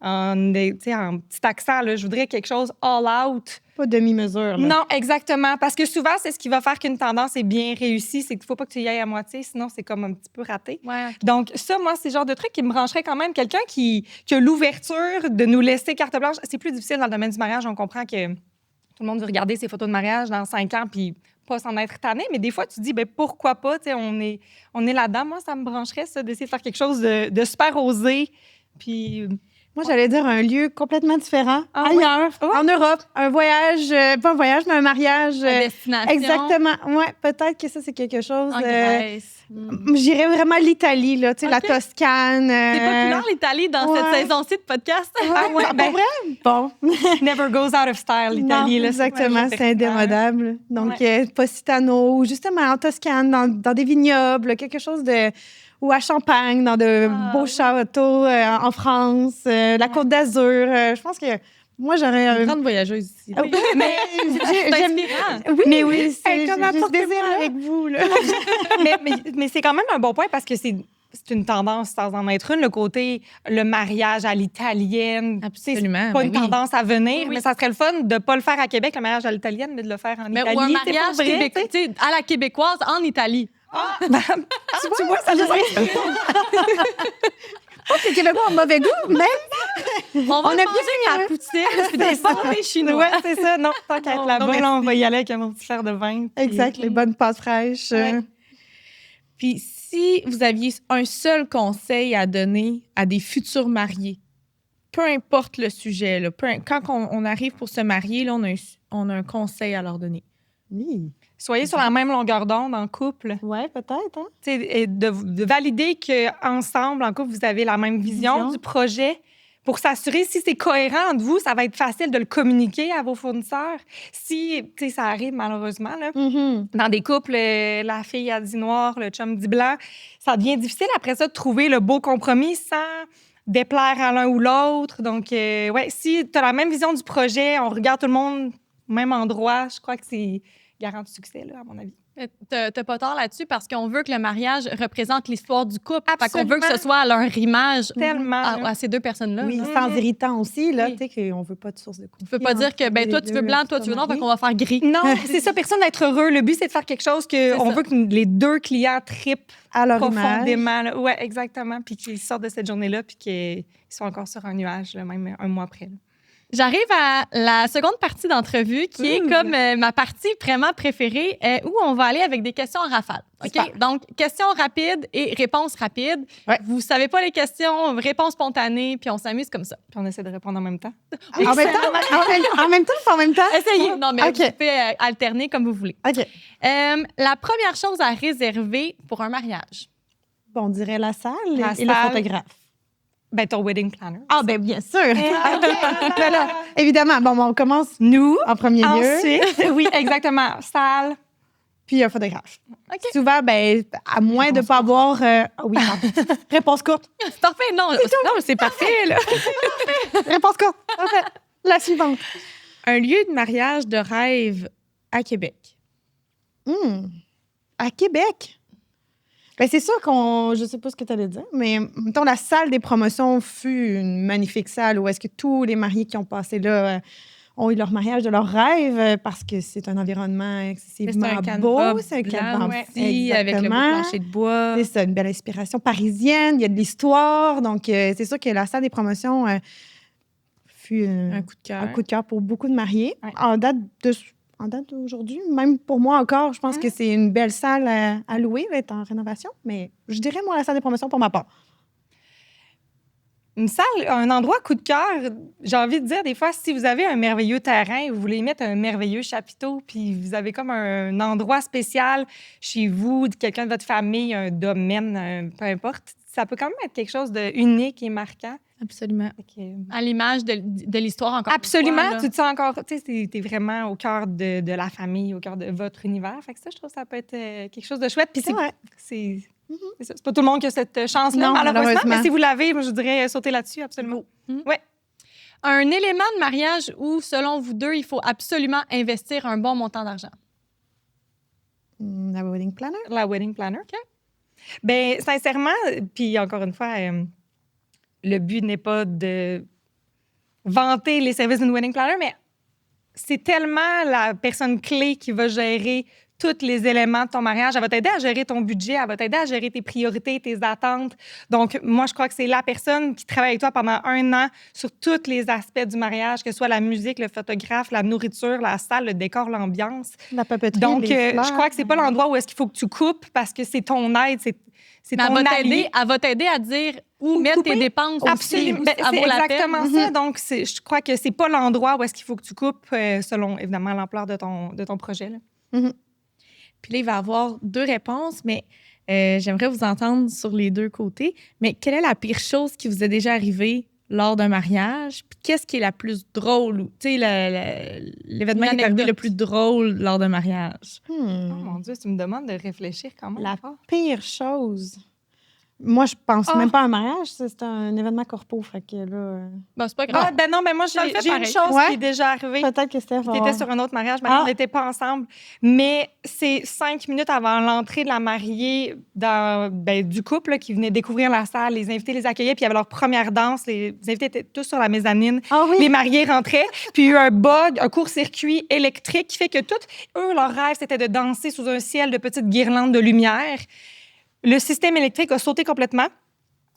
S3: en petit accent. Là. Je voudrais quelque chose all out.
S2: Pas demi-mesure. Là.
S3: Non, exactement. Parce que souvent, c'est ce qui va faire qu'une tendance est bien réussie. C'est qu'il ne faut pas que tu y ailles à moitié, sinon c'est comme un petit peu raté.
S4: Ouais.
S3: Donc, ça, moi, c'est le genre de truc qui me brancherait quand même. Quelqu'un qui a l'ouverture de nous laisser carte blanche. C'est plus difficile dans le domaine du mariage. On comprend que tout le monde veut regarder ses photos de mariage dans 5 ans puis pas s'en être tanné. Mais des fois, tu te dis, pourquoi pas? On est là-dedans. Moi, ça me brancherait, ça, d'essayer de faire quelque chose de super osé. Puis...
S2: Moi, j'allais dire un lieu complètement différent, ailleurs,
S3: ouais.
S2: en Europe. Un voyage, pas un voyage, mais un mariage.
S4: La destination.
S2: Exactement. Ouais, peut-être que ça, c'est quelque chose.
S4: En Grèce.
S2: J'irais vraiment l'Italie, là, tu sais, la Toscane.
S4: C'est populaire, l'Italie, dans cette saison-ci de podcast.
S3: ouais,
S2: pour vrai? Bon.
S3: Never goes out of style, l'Italie.
S2: Non,
S3: là,
S2: exactement, c'est indémodable. Donc, Positano, ou justement en Toscane, dans des vignobles, quelque chose de... Ou à Champagne, dans de beaux châteaux en France, la Côte d'Azur. Je pense que moi, j'aurais...
S1: Une grande voyageuse ici.
S2: Oui, mais j'aime
S4: inspirant.
S2: Oui, mais oui, c'est
S1: comme
S2: je désire avec vous. Là.
S3: mais c'est quand même un bon point parce que c'est une tendance sans en être une, le mariage à l'italienne.
S1: Absolument.
S3: C'est pas une tendance à venir,
S4: Oui.
S3: mais ça serait le fun de ne pas le faire à Québec, le mariage à l'italienne, mais de le faire en Italie.
S4: Ou un
S3: C'est
S4: mariage
S3: pas vrai,
S4: québécois, tu sais, à la québécoise en Italie.
S3: tu vois, ça
S2: C'est québécois en mauvais goût, mais
S4: On va
S2: a
S4: manger
S2: bien
S4: la poutine puis des pâtés chinois.
S3: Ouais, c'est ça. Non, tant qu'à être
S4: Non,
S3: là-bas,
S4: non,
S3: là, on va y aller avec un petit verre de vin. puis-
S2: exact, les bonnes pâtes fraîches.
S3: Ouais.
S1: Puis si vous aviez un seul conseil à donner à des futurs mariés, peu importe le sujet, là, quand on arrive pour se marier, là, on a un conseil à leur donner.
S2: Oui.
S3: Soyez sur la même longueur d'onde en couple.
S2: Ouais, peut-être. Hein?
S3: Tu sais, et de valider qu'ensemble, en couple, vous avez la même vision du projet. Pour s'assurer si c'est cohérent entre vous, ça va être facile de le communiquer à vos fournisseurs. Si, tu sais, ça arrive malheureusement, là, dans des couples, la fille a dit noir, le chum dit blanc, ça devient difficile après ça de trouver le beau compromis sans déplaire à l'un ou l'autre. Donc, ouais, si tu as la même vision du projet, on regarde tout le monde au même endroit, je crois que c'est garant de succès, là, à mon avis.
S4: T'as pas tort là-dessus parce qu'on veut que le mariage représente l'histoire du couple. Fait qu'on
S3: Absolument.
S4: veut que ce soit leur image
S3: Tellement.
S4: à ces deux personnes-là.
S2: Oui,
S4: là.
S2: sans irritant aussi, là,
S4: Oui.
S2: tu sais, qu'on veut pas de source de conflit.
S4: Tu peux pas dire que
S2: entre
S4: toi,
S2: les
S4: tu veux
S2: deux
S4: blanc, toi, tu veux noir, fait
S2: mariés.
S4: qu'on va faire gris.
S3: Non, c'est ça, personne d'être heureux. Le but, c'est de faire quelque chose on
S4: ça.
S3: veut que les deux clients trippent
S2: À leur image.
S3: profondément. Oui, exactement. Puis qu'ils sortent de cette journée-là, puis qu'ils sont encore sur un nuage, là, même un mois après. Là.
S4: J'arrive à la seconde partie d'entrevue qui est comme ma partie vraiment préférée où on va aller avec des questions en rafale. OK?
S2: Super.
S4: Donc, questions rapides et réponses rapides.
S2: Ouais.
S4: Vous savez pas les questions, réponses spontanées, puis on s'amuse comme ça.
S3: Puis on essaie de répondre en même temps.
S2: En même temps, en même temps?
S4: Essayez. Non, mais
S2: OK.
S4: vous pouvez alterner comme vous voulez.
S2: OK.
S4: La première chose à réserver pour un mariage.
S2: Bon, on dirait la salle
S3: La
S2: et le
S3: salle.
S2: photographe.
S3: Ben, ton wedding planner.
S2: Ah, ben bien sûr. Voilà. Évidemment. Bon, on commence
S3: Nous,
S2: en premier lieu,
S3: ensuite, oui, exactement. Salle.
S2: puis un photographe.
S4: OK.
S2: Souvent, ben, à moins de ne pas avoir... oui, pardon. Réponse courte.
S4: C'est parfait, non.
S1: Non, mais c'est parfait, là.
S2: Réponse courte. Parfait. La suivante.
S1: Un lieu de mariage de rêve à Québec.
S2: À Québec. Ben, c'est sûr je sais pas ce que tu allais dire, mais mettons, la salle des promotions fut une magnifique salle où est-ce que tous les mariés qui ont passé là ont eu leur mariage de leur rêve parce que c'est un environnement excessivement beau. C'est un canevas
S1: petit avec le beau
S2: exactement.
S1: plancher de bois.
S2: C'est ça, une belle inspiration parisienne. Il y a de l'histoire. Donc, c'est sûr que la salle des promotions fut
S1: Un coup de cœur.
S2: un coup de cœur pour beaucoup de mariés.
S3: Ouais.
S2: En date d'aujourd'hui, même pour moi encore, je pense que c'est une belle salle à louer, elle est en rénovation. Mais je dirais, moi, la salle des promotions pour ma part.
S3: Une salle, un endroit coup de cœur, j'ai envie de dire, des fois, si vous avez un merveilleux terrain, vous voulez mettre un merveilleux chapiteau, puis vous avez comme un endroit spécial chez vous, quelqu'un de votre famille, un domaine, peu importe, ça peut quand même être quelque chose de unique et marquant.
S1: Absolument.
S4: À l'image de l'histoire encore.
S3: Absolument,
S4: une fois,
S3: tu te sens encore, tu sais, t'es vraiment au cœur de la famille, au cœur de votre univers. Fait que ça, je trouve que ça peut être quelque chose de chouette. Puis c'est pas tout le monde qui a cette chance-là,
S2: Non,
S3: malheureusement. Mais
S2: malheureusement.
S3: si vous l'avez, moi, je dirais sauter là-dessus, absolument.
S4: Un élément de mariage où, selon vous deux, il faut absolument investir un bon montant d'argent.
S2: La wedding planner.
S3: La wedding planner. Bien, sincèrement, puis encore une fois, le but n'est pas de vanter les services d'une wedding planner, mais c'est tellement la personne clé qui va gérer tous les éléments de ton mariage. Elle va t'aider à gérer ton budget, elle va t'aider à gérer tes priorités, tes attentes. Donc, moi, je crois que c'est la personne qui travaille avec toi pendant 1 an sur tous les aspects du mariage, que ce soit la musique, le photographe, la nourriture, la salle, le décor, l'ambiance.
S2: La papeterie.
S3: Donc,
S2: les fleurs.
S3: je crois que c'est pas l'endroit où est-ce qu'il faut que tu coupes parce que c'est ton aide, c'est
S4: Mais
S3: ton allié.
S4: elle va t'aider à dire où mettre tes dépenses.
S3: Absolument.
S4: Aussi,
S3: Ben,
S4: où ça
S3: c'est
S4: vaut la peine.
S3: exactement ça. Donc, je crois que c'est pas l'endroit où est-ce qu'il faut que tu coupes selon, évidemment, l'ampleur de ton projet. Là.
S1: Puis là, il va y avoir 2 réponses, mais j'aimerais vous entendre sur les 2 côtés. Mais quelle est la pire chose qui vous est déjà arrivée lors d'un mariage? Puis qu'est-ce qui est la plus drôle? Tu sais, l'événement qui est arrivé le plus drôle lors d'un mariage?
S3: Oh mon Dieu, tu me demandes de réfléchir quand même.
S2: La pire chose. Moi, je pense même pas à un mariage, c'est un événement corpo. Fait que là.
S4: Bon, c'est pas grave.
S3: Ah, ben non, mais moi,
S4: Ça le fait
S3: j'ai une
S4: pareil.
S3: chose
S2: Ouais.
S3: qui est déjà arrivée.
S2: Peut-être que c'était.
S3: Tu étais sur un autre mariage, mais on n'était pas ensemble. Mais c'est 5 minutes avant l'entrée de la mariée du couple là, qui venait découvrir la salle. Les invités les accueillaient, puis il y avait leur première danse. Les invités étaient tous sur la mezzanine.
S2: Ah oui.
S3: Les mariés rentraient, puis il y a eu un bug, un court-circuit électrique qui fait que eux, leur rêve, c'était de danser sous un ciel de petites guirlandes de lumière. Le système électrique a sauté complètement.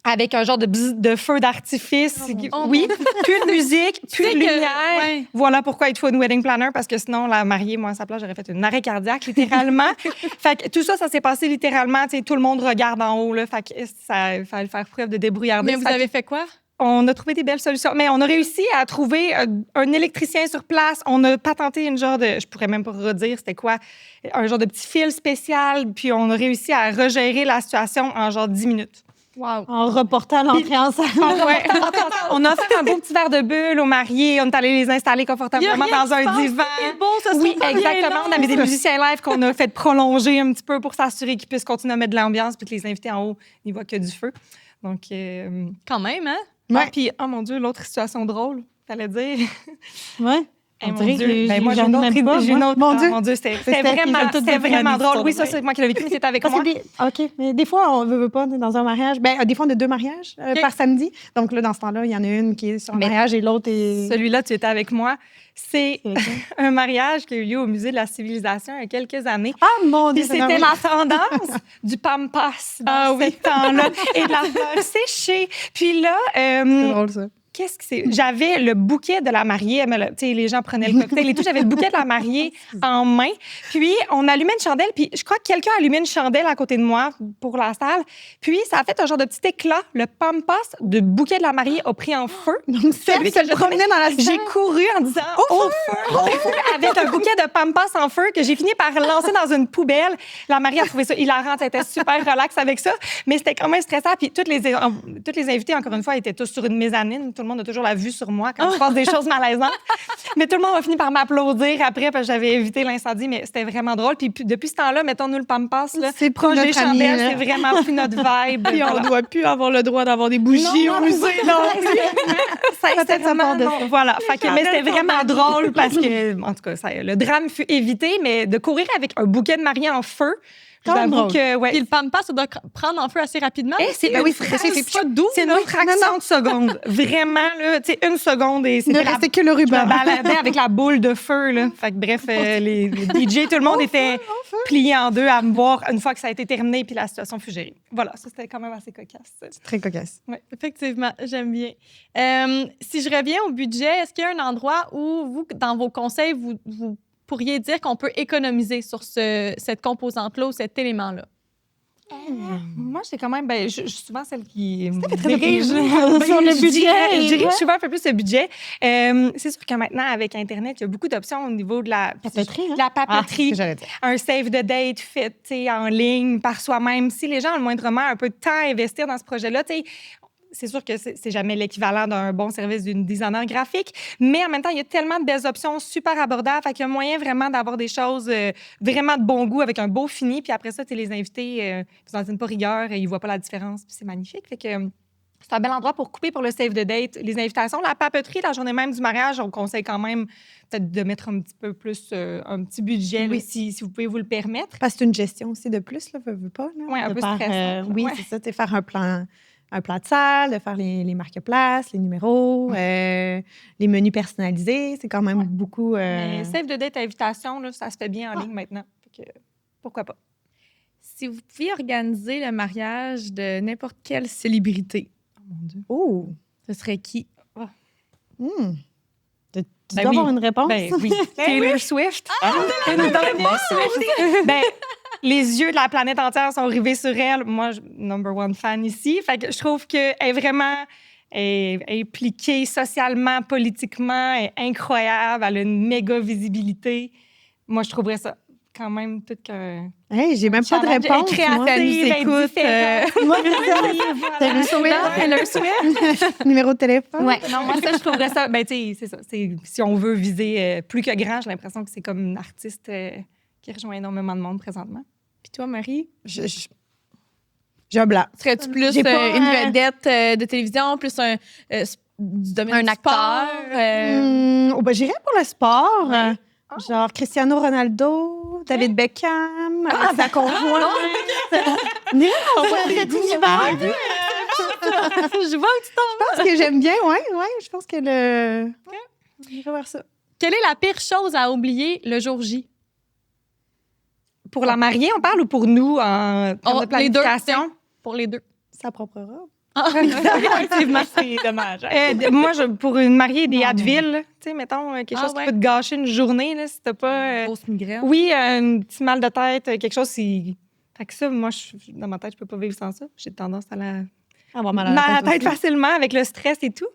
S3: Avec un genre de feu d'artifice. Oui, plus de musique, plus de lumière.
S4: Ouais.
S3: Voilà pourquoi il te faut une wedding planner, parce que sinon, la mariée, moi, à sa place, j'aurais fait un arrêt cardiaque, littéralement. Fait que tout ça, ça s'est passé littéralement. Tu sais, tout le monde regarde en haut, là. Fait que ça, il fallait faire preuve de débrouillardise.
S4: Mais vous avez fait quoi?
S3: On a trouvé des belles solutions. Mais on a réussi à trouver un électricien sur place. On a patenté une genre de... Je pourrais même pas redire c'était quoi. Un genre de petit fil spécial. Puis on a réussi à regérer la situation en genre 10 minutes.
S4: Wow.
S2: En reportant l'entrée en salle.
S3: Ouais. On a fait un beau petit verre de bulle aux mariés. On est allé les installer confortablement dans un divan.
S4: C'est beau, ça se
S3: Oui,
S4: trouve
S3: exactement. On avait des musiciens live qu'on a fait prolonger un petit peu pour s'assurer qu'ils puissent continuer à mettre de l'ambiance puis que les invités en haut n'y voient que du feu. Donc,
S4: Quand même, hein?
S3: ouais. Puis, oh mon Dieu, l'autre situation drôle, t'allais dire.
S2: Ouais.
S3: Hey,
S2: On
S3: mon
S2: dirait
S3: Dieu.
S2: que
S3: Ben, moi,
S2: j'en ai même pas,
S3: j'ai une
S2: moi.
S3: autre.
S2: Mon
S3: Ah,
S2: Dieu.
S3: mon Dieu, c'était
S2: C'était
S3: vraiment drôle. Oui, ça,
S2: ouais.
S3: c'est moi qui l'ai vécu, mais c'était avec
S2: Parce
S3: moi.
S2: que OK. Mais des fois, on veut pas dans un mariage. Ben, des fois, on a 2 mariages par samedi. Donc là, dans ce temps-là, il y en a une qui est sur un
S3: Mais
S2: mariage et l'autre est.
S3: Celui-là, tu étais avec moi. C'est un mariage qui a eu lieu au Musée de la Civilisation il y a quelques années.
S2: Ah, mon Dieu!
S3: Puis c'était la tendance du pampas dans ce temps-là et de la fleur séchée. Puis là,
S2: C'est drôle, ça.
S3: qu'est-ce que c'est? J'avais le bouquet de la mariée. Tu sais, les gens prenaient le cocktail et tout. J'avais le bouquet de la mariée en main. Puis, on allumait une chandelle. Puis, je crois que quelqu'un a allumé une chandelle à côté de moi pour la salle. Puis, ça a fait un genre de petit éclat. Le pampas de bouquet de la mariée a pris en feu.
S2: Donc,
S3: Celui que je
S2: promenait dans la
S3: J'ai
S2: salle.
S3: couru en disant au feu, avec un bouquet de pampas en feu que j'ai fini par lancer dans une poubelle. La mariée a trouvé ça hilarant. Elle était super relax avec ça. Mais c'était quand même stressant. Puis, toutes les invités, encore une fois, étaient tous sur une mezzanine. Tout le monde a toujours la vue sur moi quand je passe des choses malaisantes. Mais tout le monde a fini par m'applaudir après parce que j'avais évité l'incendie, mais c'était vraiment drôle. Puis depuis ce temps-là, mettons-nous le pampas, là,
S2: C'est plus
S3: proche des
S2: notre ami,
S3: chandelles,
S2: là.
S3: c'est vraiment plus notre vibe.
S1: Puis on
S3: Voilà.
S1: ne doit plus avoir le droit d'avoir des bougies au musée.
S3: C'était
S2: Peut-être ça
S3: vraiment
S2: part de
S3: non.
S2: ça.
S3: Voilà. Fait que, mais c'était vraiment drôle parce que, en tout cas, le drame fut évité, mais de courir avec un bouquet de mariée en feu,
S2: Quand même
S3: j'avoue
S2: drôle.
S3: que, ouais.
S4: Puis le pampas, ça doit prendre en feu assez rapidement.
S3: C'est
S2: Ben
S3: une
S2: oui,
S3: fraction-
S2: c'est
S3: c'est une fraction de seconde. Vraiment, là, tu sais, 1 seconde et
S2: Ne
S3: c'était la
S2: restait que le
S3: Je me
S2: ruban.
S3: baladais avec la boule de feu, là. Fait que bref, les DJ, tout le monde était plié en deux à me voir une fois que ça a été terminé puis la situation fut gérée. Voilà, ça, c'était quand même assez cocasse.
S2: Très cocasse.
S4: Effectivement, j'aime bien. Si je reviens au budget, est-ce qu'il y a un endroit où, vous, dans vos conseils, vous pourriez dire qu'on peut économiser sur cette composante-là ou cet élément-là?
S3: Moi, c'est quand même, je suis souvent celle qui
S2: très
S3: dirige
S2: sur le budget.
S3: Je dirige souvent un peu plus le budget. C'est sûr que maintenant, avec Internet, il y a beaucoup d'options au niveau de la
S2: Papeterie, hein?
S3: la
S2: Ah, c'est
S3: papeterie.
S2: ce que j'allais dire.
S3: Un save the date fait tu sais, en ligne par soi-même. Si les gens ont le moindrement un peu de temps à investir dans ce projet-là, tu sais, c'est sûr que c'est jamais l'équivalent d'un bon service d'une designer graphique, mais en même temps, il y a tellement de belles options super abordables, fait qu'il y a moyen vraiment d'avoir des choses vraiment de bon goût avec un beau fini, puis après ça, les invités, ils n'en tiennent pas rigueur, et ils voient pas la différence, puis c'est magnifique. Fait que c'est un bel endroit pour couper pour le save the date. Les invitations, la papeterie, la journée même du mariage, on conseille quand même peut-être de mettre un petit peu plus, un petit budget, là, si vous pouvez vous le permettre.
S2: Parce que c'est une gestion aussi de plus, là, veux pas.
S3: Oui, un peu stressant.
S2: Oui, c'est ça, faire un plan de salle, de faire les marque-places, les numéros, les menus personnalisés. C'est quand même beaucoup...
S3: Mais save the date invitation, là, ça se fait bien en ligne maintenant. Fait que, pourquoi pas?
S1: Si vous pouviez organiser le mariage de n'importe quelle célébrité,
S3: Oh mon Dieu.
S2: Oh!
S1: ce serait qui?
S2: Tu dois avoir une réponse?
S3: Ben oui. Taylor Swift. Taylor Swift. Ben, les yeux de la planète entière sont rivés sur elle. Moi, number one fan ici. Fait que je trouve qu'elle est vraiment impliquée socialement, politiquement, elle est incroyable. Elle a une méga visibilité. Moi, je trouverais ça quand même tout qu'un...
S2: Hey, j'ai même pas de réponse.
S3: Créative,
S2: Moi,
S3: Taylor Swift.
S2: Numéro de téléphone.
S3: Ouais, non, moi, ça, je trouverais ça. Ben, tu sais, c'est ça. Si on veut viser plus que grand, j'ai l'impression que c'est comme une artiste qui rejoint énormément de monde présentement.
S1: Puis toi, Marie?
S2: J'ai un blanc.
S1: Serais-tu plus
S2: J'ai pas-
S1: une vedette de télévision, plus du domaine
S4: Un
S1: du
S4: acteur?
S1: sport?
S2: Ben, j'irais pour le sport. Genre Cristiano Ronaldo, David Beckham, avec sa conjointe. Non, cet univers.
S4: Je vois où tu t'en vas.
S2: Je pense que j'aime bien, ouais. Je pense que j'irai voir ça.
S4: Quelle est la pire chose à oublier le jour J?
S3: Pour la mariée, on parle ou pour nous en termes de
S4: Les deux.
S3: planification?
S4: Pour les deux.
S2: Sa propre robe.
S3: Effectivement, c'est dommage. Moi, pour une mariée des Advil, tu sais, mettons, quelque chose qui peut te gâcher une journée, là, si t'as pas...
S1: Grosse migraine.
S3: Oui, un petit mal de tête, quelque chose, si... Fait que ça, moi, dans ma tête, je peux pas vivre sans ça. J'ai tendance à
S2: Avoir mal
S3: mal à la tête
S2: aussi.
S3: facilement avec le stress et tout.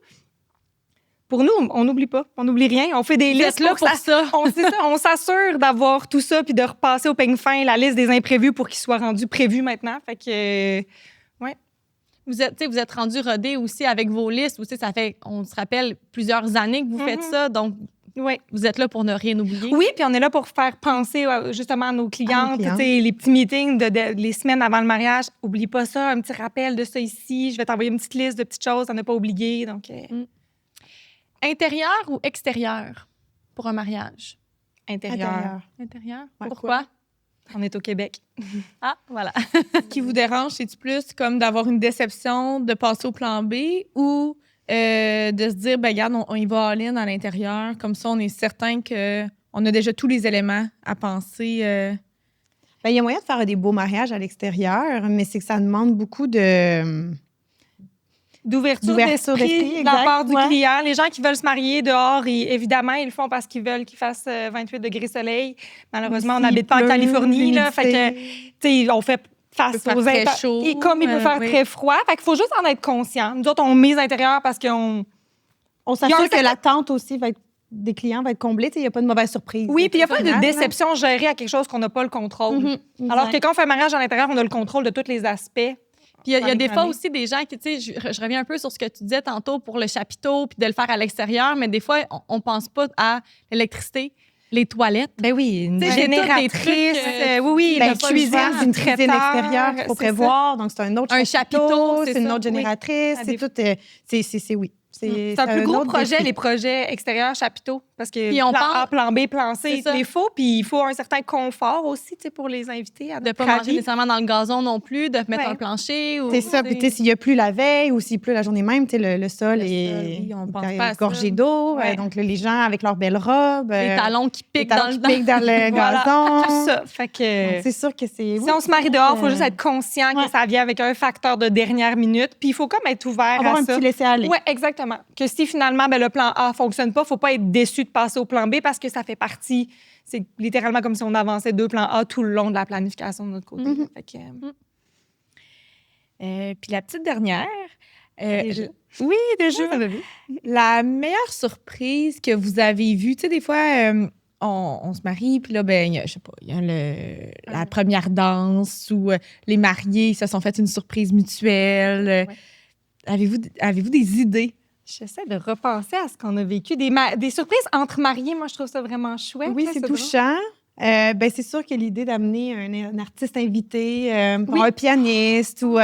S3: Pour nous, on n'oublie pas. On n'oublie rien. On fait des
S4: Vous
S3: listes
S4: êtes là pour ça.
S3: On s'assure d'avoir tout ça puis de repasser au peigne fin la liste des imprévus pour qu'ils soient rendus prévus maintenant. Fait que...
S4: Vous êtes rendu rodé aussi avec vos listes. Aussi, ça fait, on se rappelle, plusieurs années que vous faites ça. Donc,
S3: Oui.
S4: vous êtes là pour ne rien oublier.
S3: Oui, puis on est là pour faire penser justement à nos clientes,
S2: clientes.
S3: tu sais, les petits meetings les semaines avant le mariage. Oublie pas ça, un petit rappel de ça ici. Je vais t'envoyer une petite liste de petites choses à ne pas oublier. Donc,
S4: Intérieur ou extérieur pour un mariage?
S3: intérieur.
S4: Intérieur.
S2: Ouais.
S4: Pourquoi?
S3: On est au Québec.
S4: Ah, voilà.
S1: Ce qui vous dérange, c'est-tu plus comme d'avoir une déception, de passer au plan B ou de se dire, ben regarde, on y va all-in à l'intérieur. Comme ça, on est certain qu'on a déjà tous les éléments à penser.
S2: Ben, il y a moyen de faire des beaux mariages à l'extérieur, mais c'est que ça demande beaucoup
S3: D'ouverture
S2: d'ouverture
S3: d'esprit
S2: d'esprit,
S3: de la
S2: exact,
S3: part du
S2: ouais.
S3: client. Les gens qui veulent se marier dehors, évidemment, ils le font parce qu'ils veulent qu'il fasse 28 degrés soleil. Malheureusement, on
S2: S'il
S3: n'habite pas en
S2: pleut,
S3: Californie. Là, fait que,
S2: l'humidité.
S3: tu sais, on fait face
S1: Il peut faire
S3: aux
S1: très chaud,
S3: Et comme il peut faire
S1: oui.
S3: très froid. Fait qu'il faut juste en être conscient. Nous autres, on mise à l'intérieur parce qu'on...
S2: On
S3: Il y a
S2: s'assure
S3: un
S2: que l'attente aussi des clients va être comblée. Il n'y a pas de mauvaise surprise.
S3: Oui, puis il n'y a pas de
S2: Tournage, là.
S3: déception gérée à quelque chose qu'on n'a pas le contrôle.
S2: Mhm,
S3: Alors que
S2: exact.
S3: quand on fait un mariage à l'intérieur, on a le contrôle de tous les aspects.
S4: Puis il y a des fois
S3: Année.
S4: aussi des gens qui, tu sais, je reviens un peu sur ce que tu disais tantôt pour le chapiteau, puis de le faire à l'extérieur, mais des fois, on pense pas à l'électricité, les toilettes.
S3: Ben oui, une
S4: Tu sais, j'ai tous des
S3: génératrice.
S4: trucs,
S3: oui,
S2: Ben,
S3: la cuisine,
S2: c'est une cuisine extérieure qu'il faut
S3: c'est ça.
S2: prévoir. Donc, c'est un autre
S4: Un
S2: chapiteau,
S4: chapiteau, c'est
S2: c'est une
S4: ça,
S2: autre
S4: oui.
S2: génératrice.
S3: Ça
S2: C'est
S3: déf-
S2: tout. Oui.
S3: C'est un plus gros
S2: autre
S3: projet,
S2: défi.
S3: les projets extérieurs chapiteaux. Parce que
S4: Puis on
S3: plan
S4: parle-
S3: A, plan B, plan
S4: C'est
S3: C,
S4: ça.
S3: il faut. Puis il faut un certain confort aussi, tu sais, pour les invités à
S4: De
S3: notre
S4: pas manger
S3: avis.
S4: nécessairement dans le gazon non plus, de mettre
S3: Ouais.
S4: un plancher. Ou,
S2: C'est ça. Puis, tu sais, s'il n'y a plus la veille ou s'il pleut la journée même, tu sais, le sol
S1: Le
S2: est
S1: sol, oui, on pense pas à ça.
S2: gorgé d'eau.
S3: Ouais.
S2: Donc, là, les gens avec leurs belles robes.
S4: les talons qui
S2: les
S4: piquent
S2: talons
S4: dans
S2: qui
S4: le
S2: piquent dans le
S3: Voilà,
S2: gazon.
S3: tout ça. Fait que...
S2: Donc, c'est sûr que c'est...
S3: Si on se marie dehors, il faut
S2: euh,
S3: juste être conscient
S2: ouais.
S3: que ça vient avec un facteur de dernière minute. Puis il faut comme être ouvert
S2: avoir
S3: à
S2: un
S3: ça.
S2: petit laisser-aller.
S3: Oui, exactement. Que si finalement, ben, le plan A ne fonctionne pas, il ne faut pas être déçu de passer au plan B parce que ça fait partie. C'est littéralement comme si on avançait 2 plans A tout le long de la planification de notre côté.
S2: Mhm.
S3: Fait que,
S1: Puis la petite dernière.
S3: Déjà.
S1: Oui, déjà.
S3: ça va vite.
S1: La meilleure surprise que vous avez vue, tu sais, des fois, on se marie, puis là, ben, je sais pas, il y a la première danse ou les mariés, ils se sont fait une surprise mutuelle. avez-vous des idées?
S3: J'essaie de repenser à ce qu'on a vécu. Des surprises entre mariés, moi, je trouve ça vraiment chouette.
S2: Oui,
S3: là,
S2: c'est
S3: drôle.
S2: touchant. C'est sûr que l'idée d'amener un artiste invité, un pianiste ou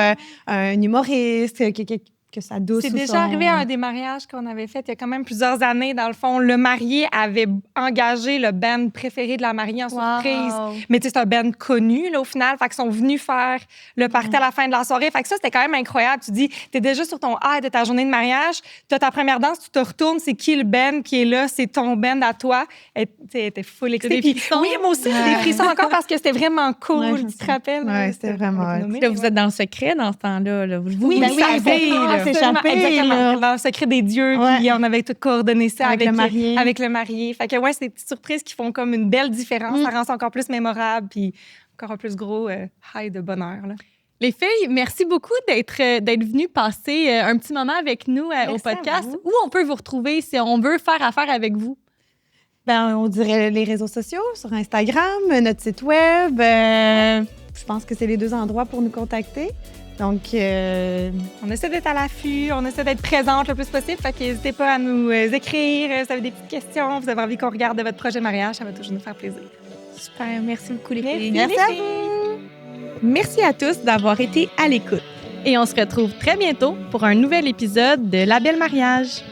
S2: un humoriste, que ça douce.
S3: C'est déjà arrivé à un des mariages qu'on avait fait il y a quand même plusieurs années. Dans le fond, le marié avait engagé le band préféré de la mariée en surprise. Mais tu sais, c'est un band connu, là, au final. Fait qu'ils sont venus faire le party à la fin de la soirée. Fait que ça, c'était quand même incroyable. Tu dis, t'es déjà sur ton high de ta journée de mariage. T'as ta première danse, tu te retournes, c'est qui le band qui est là? C'est ton band à toi. Elle était full excitée.
S4: Des frissons.
S3: Oui, moi aussi, j'ai des frissons encore parce que c'était vraiment cool.
S2: Ouais,
S3: Tu te rappelles?
S2: Ouais, c'était vraiment hot.
S1: Là, vous êtes dans le secret dans ce temps-là. Là. Vous
S3: Oui,
S1: le savez. Là.
S2: c'est échappé,
S3: exactement.
S2: là.
S3: Dans le secret des dieux, puis on avait tout coordonné ça
S2: Avec le marié.
S3: Avec le marié. Fait que ouais, c'est des petites surprises qui font comme une belle différence. Ça rend ça encore plus mémorable, puis encore un plus gros high de bonheur. Là.
S4: Les filles, merci beaucoup d'être venues passer un petit moment avec nous au podcast. Où on peut vous retrouver si on veut faire affaire avec vous?
S2: On dirait les réseaux sociaux, sur Instagram, notre site web. Je pense que c'est les 2 endroits pour nous contacter. Donc,
S3: on essaie d'être à l'affût, on essaie d'être présente le plus possible. Fait que n'hésitez pas à nous écrire si vous avez des petites questions, vous avez envie qu'on regarde votre projet mariage, ça va toujours nous faire plaisir.
S1: Super, merci beaucoup les filles.
S2: merci à vous.
S1: Merci à tous d'avoir été à l'écoute.
S4: Et on se retrouve très bientôt pour un nouvel épisode de La Belle Mariage.